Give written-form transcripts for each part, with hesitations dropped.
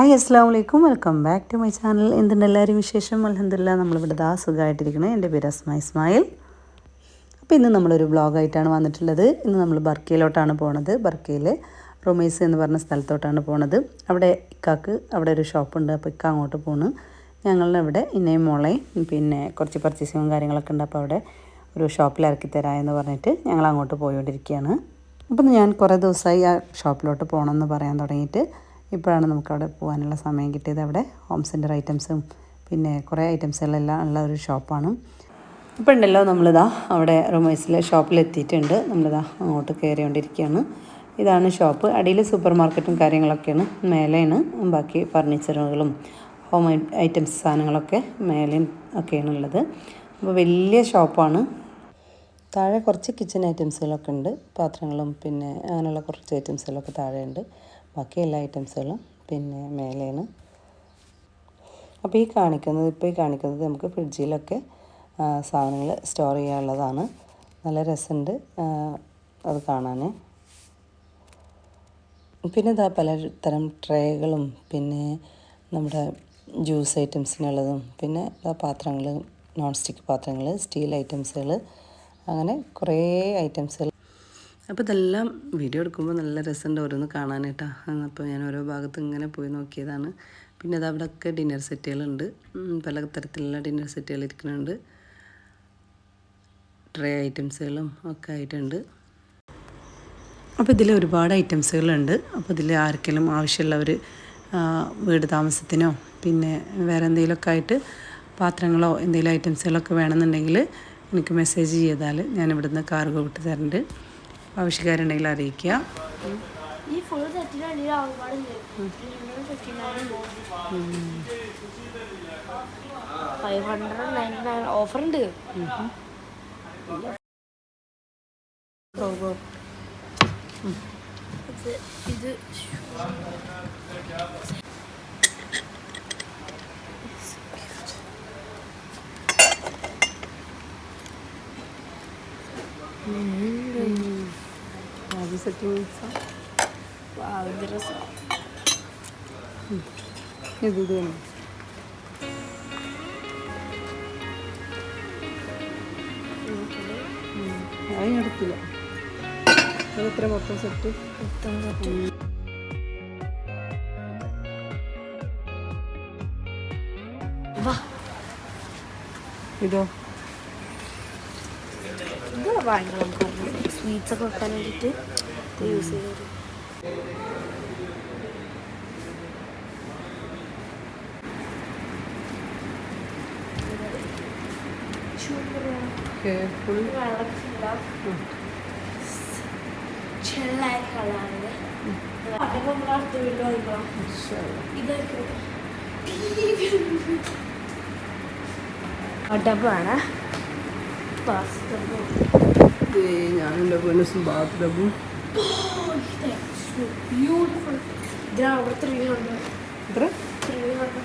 Hi അസ്സലാമു അലൈക്കും, welcome back to my channel. എന്തുണ്ട് എല്ലാവരും വിശേഷം? അൽഹംദുലില്ലാഹ് നമ്മളിവിടെ സുഖമായിട്ടിരിക്കുന്നത്. എൻ്റെ പേര് അസ്മ ഇസ്മായിൽ. അപ്പോൾ ഇന്ന് നമ്മളൊരു വ്ളോഗായിട്ടാണ് വന്നിട്ടുള്ളത്. ഇന്ന് നമ്മൾ ബർക്കയിലോട്ടാണ് പോണത്. ബർക്കയിൽ റൊമൈസ് എന്ന് പറഞ്ഞ സ്ഥലത്തോട്ടാണ് പോണത്. അവിടെ ഇക്കാക്ക് അവിടെ ഒരു ഷോപ്പുണ്ട്. അപ്പോൾ ഇക്ക അങ്ങോട്ട് പോണ്. ഞങ്ങളുടെ ഇവിടെ ഇന്നയും മോളെയും പിന്നെ കുറച്ച് പർച്ചേസിങ്ങും കാര്യങ്ങളൊക്കെ ഉണ്ട്. അപ്പോൾ അവിടെ ഒരു ഷോപ്പിൽ ഇറക്കി തരാമെന്ന് പറഞ്ഞിട്ട് ഞങ്ങൾ അങ്ങോട്ട് പോയിക്കൊണ്ടിരിക്കുകയാണ്. അപ്പം ഞാൻ കുറേ ദിവസമായി ആ ഷോപ്പിലോട്ട് പോകണമെന്ന് പറയാൻ തുടങ്ങിയിട്ട് ഇപ്പോഴാണ് നമുക്കവിടെ പോകാനുള്ള സമയം കിട്ടിയത്. അവിടെ ഹോം സെൻറ്റർ ഐറ്റംസും പിന്നെ കുറേ ഐറ്റംസുകളെല്ലാം ഉള്ള ഒരു ഷോപ്പാണ്. ഇപ്പോൾ ഉണ്ടല്ലോ നമ്മളിതാ അവിടെ റൊമൈസിലെ ഷോപ്പിലെത്തിയിട്ടുണ്ട്. നമ്മളിതാ അങ്ങോട്ട് കയറിക്കൊണ്ടിരിക്കുകയാണ്. ഇതാണ് ഷോപ്പ്. അടിയിൽ സൂപ്പർ മാർക്കറ്റും കാര്യങ്ങളൊക്കെയാണ്. മേലെയാണ് ബാക്കി ഫർണിച്ചറുകളും ഹോം ഐറ്റംസ് സാധനങ്ങളൊക്കെ മേലെയും ഒക്കെയാണ് ഉള്ളത്. അപ്പോൾ വലിയ ഷോപ്പാണ്. താഴെ കുറച്ച് കിച്ചൺ ഐറ്റംസുകളൊക്കെ ഉണ്ട്. പാത്രങ്ങളും പിന്നെ അങ്ങനെയുള്ള കുറച്ച് ഐറ്റംസുകളൊക്കെ താഴെയുണ്ട്. ബാക്കി എല്ലാ ഐറ്റംസുകളും പിന്നെ മേലെയാണ്. അപ്പോൾ ഈ കാണിക്കുന്നത് നമുക്ക് ഫ്രിഡ്ജിലൊക്കെ സാധനങ്ങൾ സ്റ്റോർ ചെയ്യാനുള്ളതാണ്. നല്ല രസമുണ്ട് അത് കാണാൻ. പിന്നെ ഇതാ പലതരം ട്രേകളും പിന്നെ നമ്മുടെ ജ്യൂസ് ഐറ്റംസിനുള്ളതും പിന്നെ പാത്രങ്ങൾ, നോൺ സ്റ്റിക്ക് പാത്രങ്ങൾ, സ്റ്റീൽ ഐറ്റംസുകൾ, അങ്ങനെ കുറേ ഐറ്റംസുകൾ. അപ്പോൾ ഇതെല്ലാം വീഡിയോ എടുക്കുമ്പോൾ നല്ല രസമുണ്ട് ഓരോന്ന് കാണാനായിട്ടാ. അപ്പോൾ ഞാൻ ഓരോ ഭാഗത്ത് ഇങ്ങനെ പോയി നോക്കിയതാണ്. പിന്നെ അത് അവിടെയൊക്കെ ഡിന്നർ സെറ്റുകളുണ്ട്. പല തരത്തിലുള്ള ഡിന്നർ സെറ്റുകൾ ഇരിക്കുന്നുണ്ട്. ട്രേ ഐറ്റംസുകളും ഒക്കെ ആയിട്ടുണ്ട്. അപ്പോൾ ഇതിൽ ഒരുപാട് ഐറ്റംസുകളുണ്ട്. അപ്പോൾ ഇതിൽ ആർക്കെങ്കിലും ആവശ്യമുള്ളവർ വീട് താമസത്തിനോ പിന്നെ വേറെ എന്തെങ്കിലുമൊക്കെ ആയിട്ട് പാത്രങ്ങളോ എന്തെങ്കിലും ഐറ്റംസുകളൊക്കെ വേണമെന്നുണ്ടെങ്കിൽ എനിക്ക് മെസ്സേജ് ചെയ്താൽ ഞാൻ ഇവിടുന്ന് കാർഗോ വിട്ട് തരുന്നുണ്ട്. ആവശ്യക്കാരുണ്ടെങ്കിൽ അറിയിക്കുക. ഈ ഫുൾ സെറ്റിന് ഓഫർ ഉണ്ട്. ഇത് അതിനടുത്തില്ല. അതെത്ര മൊത്തം സെറ്റ്? ഇതോ ഇത് ഭയങ്കര സ്വീറ്റ്സ് ഒക്കെ വെക്കാൻ വേണ്ടിയിട്ട് യൂസ് ചെയ്തത്. ഡബ്ബാണ് ഞാനെൻ്റെ പൊന്നും ബാത്റൂമും ബ്യൂട്ടിഫുൾ. ഇതിനാണ് 300. എത്ര? 300.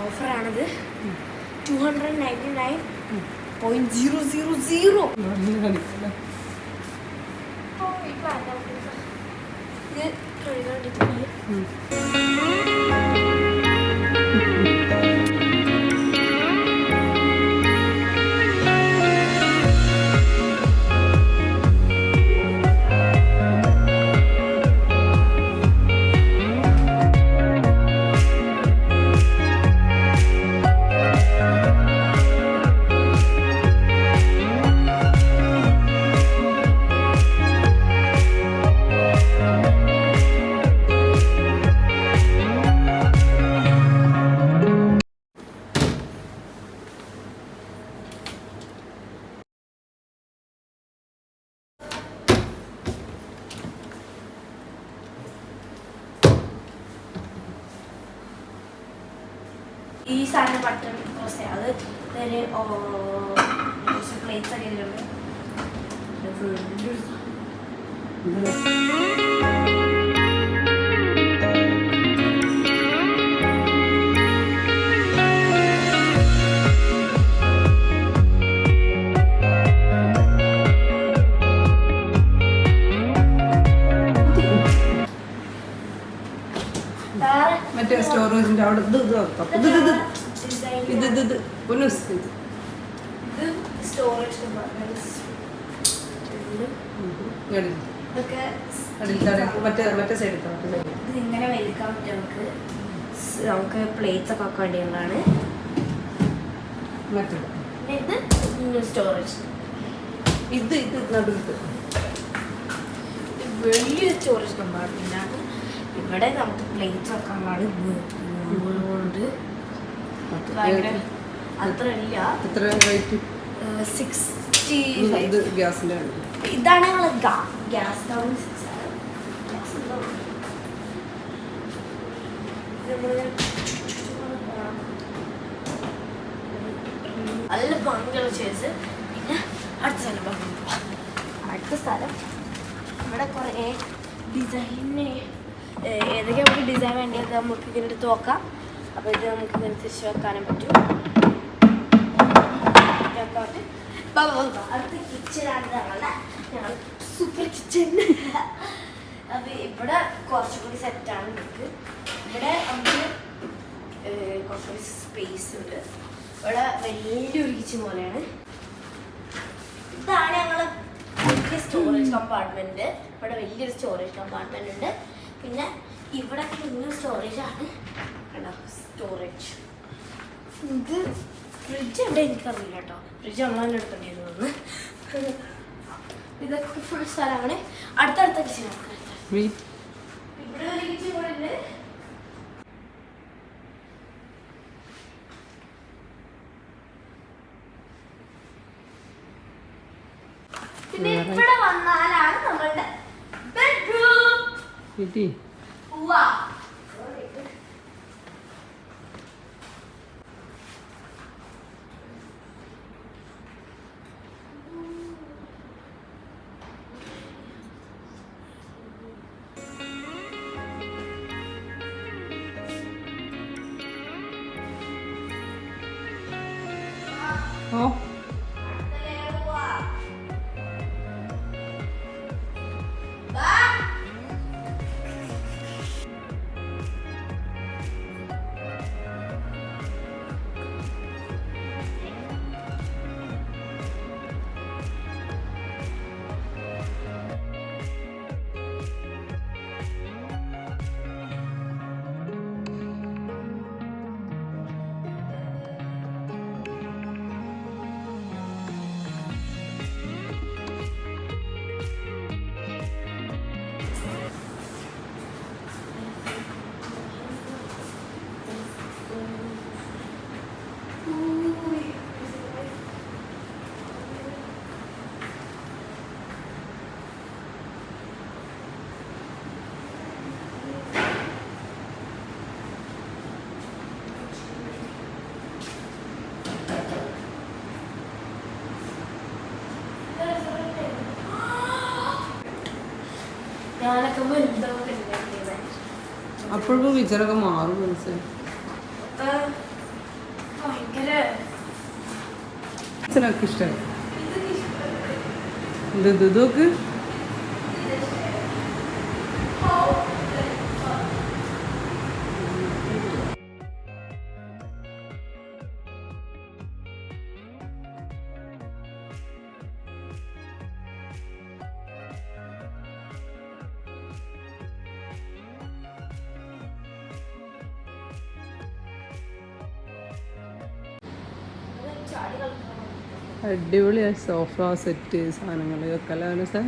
ഓഫറാണിത്. 299.000. ഈ സാധനം ബട്ടർ ദോശ അത് പ്ലേറ്റ്സ് ഒക്കെ ഇതിലുണ്ട്. വേറെ മറ്റേ സ്റ്റോറേജിന്റെ അവിടെ ഇത് വെക്കാം. ഇത് പുനസ് ഇത് സ്റ്റോറേജ് കമ്പാർട്ട്മെന്റ്സ് ഇതൊക്കെ മറ്റേ സൈഡ് ഇത് ഇങ്ങനെ വലിക്കാൻ പറ്റും നമുക്ക് പ്ലേറ്റ്സ് ഒക്കെ വെക്കാൻ വേണ്ടിയുള്ളതാണ്. പിന്നെ ഇത് സ്റ്റോറേജ്. ഇത് നടുത്ത് വലിയൊരു സ്റ്റോറേജ് കമ്പാർട്ട്മെന്റ് ആണ്. ഇവിടെ നമുക്ക് പ്ലേറ്റ്സ് വെക്കാനുള്ളതാണ്. കൊണ്ട് ഭയങ്കര അത്ര ഇല്ല. എത്ര റേറ്റ്? 65. ഇത് ഗ്യാസിന്റെ ഇതാണ് ഞങ്ങൾ ഗ്യാസ് നല്ല ഭംഗിയുള്ള ചേർസ്. പിന്നെ അടുത്ത സ്ഥലം ഇവിടെ കുറേ ഡിസൈന് ഏതൊക്കെ നമുക്ക് ഡിസൈൻ വേണ്ടിയത് നമുക്ക് ഇതിൻ്റെ അടുത്ത് നോക്കാം. അപ്പോൾ ഇത് നമുക്ക് ഇങ്ങനെ തിരിച്ച് വെക്കാനും പറ്റും. അടുത്ത കിച്ചണാണ് ഞങ്ങൾ സൂപ്പർ കിച്ചൺ. അപ്പോൾ ഇവിടെ കുറച്ചുകൂടി സെറ്റാണ് നമുക്ക്. ഇവിടെ നമുക്ക് കുറച്ചുകൂടി സ്പേസ് ഉണ്ട്. ഇവിടെ വലിയൊരു കിച്ചൺ പോലെയാണ്. ഇതാണ് ഞങ്ങൾ വലിയ സ്റ്റോറേജ് കമ്പാർട്ട്മെന്റ്. ഇവിടെ വലിയൊരു സ്റ്റോറേജ് കമ്പാർട്ട്മെന്റ് ഉണ്ട്. പിന്നെ ഇവിടെ കുഞ്ഞു സ്റ്റോറേജ് ആണ്. സ്റ്റോറേജ് ഇത് ഫ്രിഡ്ജ് ഉണ്ട് എനിക്കറിയില്ല കേട്ടോ. ഫ്രിഡ്ജ് നമ്മളെ എടുക്കേണ്ടിയിരുന്നു. ഇതൊക്കെ ഫുൾ സ്ഥലമാണ്. അടുത്തടുത്ത കിച്ചൺ ഇവിടെ ഒരു കിച്ചൺ കൂടെ ഉണ്ട്. പിന്നെ ഇവിടെ വന്നാലാണ് നമ്മളുടെ ബെഡ്റൂം. ഞാനൊക്കെ വലുതൊക്കെ അപ്പോഴും വിചാരമൊക്കെ മാറും മനസ്സിലായി. ഭയങ്കര ഇഷ്ടമായി. ഇതൊക്കെ അടിപൊളിയായി. സോഫ സെറ്റ് സാധനങ്ങൾ ഇതൊക്കെ അല്ലേ സാർ?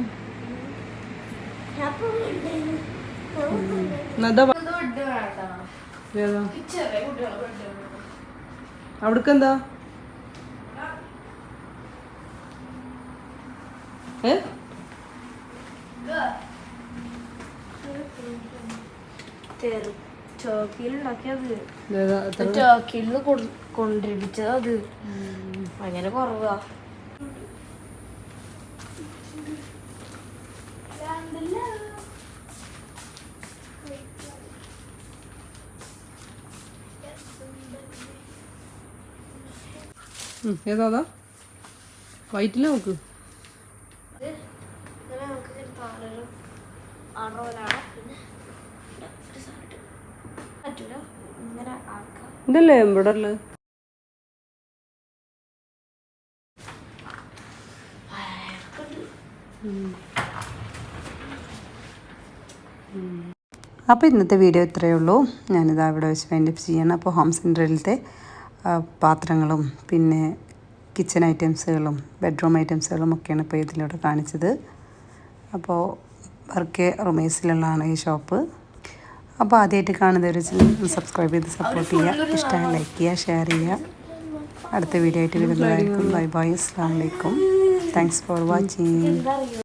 അവിടക്ക് എന്താ ടർക്കിയിൽ നിന്ന് കൊണ്ടിരിപ്പിച്ചത്. അത് ഭയങ്കര കുറവാ. ഏതാ വൈറ്റില് നോക്ക്. നമുക്ക് പറ്റൂല, ഇങ്ങനെ ആക്കാം. ഇതല്ലേ എംബ്രോയിഡറി അപ്പോൾ ഇന്നത്തെ വീഡിയോ ഇത്രയേ ഉള്ളൂ. ഞാനിതാ ഇവിടെ വെച്ച് വൈൻഡപ്പ് ചെയ്യണം. അപ്പോൾ ഹോം സെൻറ്ററിലത്തെ പാത്രങ്ങളും പിന്നെ കിച്ചൺ ഐറ്റംസുകളും ബെഡ്റൂം ഐറ്റംസുകളും ഒക്കെയാണ് ഇപ്പോൾ ഇതിലൂടെ കാണിച്ചത്. അപ്പോൾ വർക്കെ റൊമേസിലുള്ളതാണ് ഈ ഷോപ്പ്. അപ്പോൾ ആദ്യമായിട്ട് കാണുന്നവർ സബ്സ്ക്രൈബ് ചെയ്ത് സപ്പോർട്ട് ചെയ്യുക. ഇഷ്ടമായി ലൈക്ക് ചെയ്യുക, ഷെയർ ചെയ്യുക. അടുത്ത വീഡിയോ ആയിട്ട് വരുന്നതായിരിക്കും. ബൈ ബൈ, അസ്സലാമു അലൈക്കും. Thanks for watching.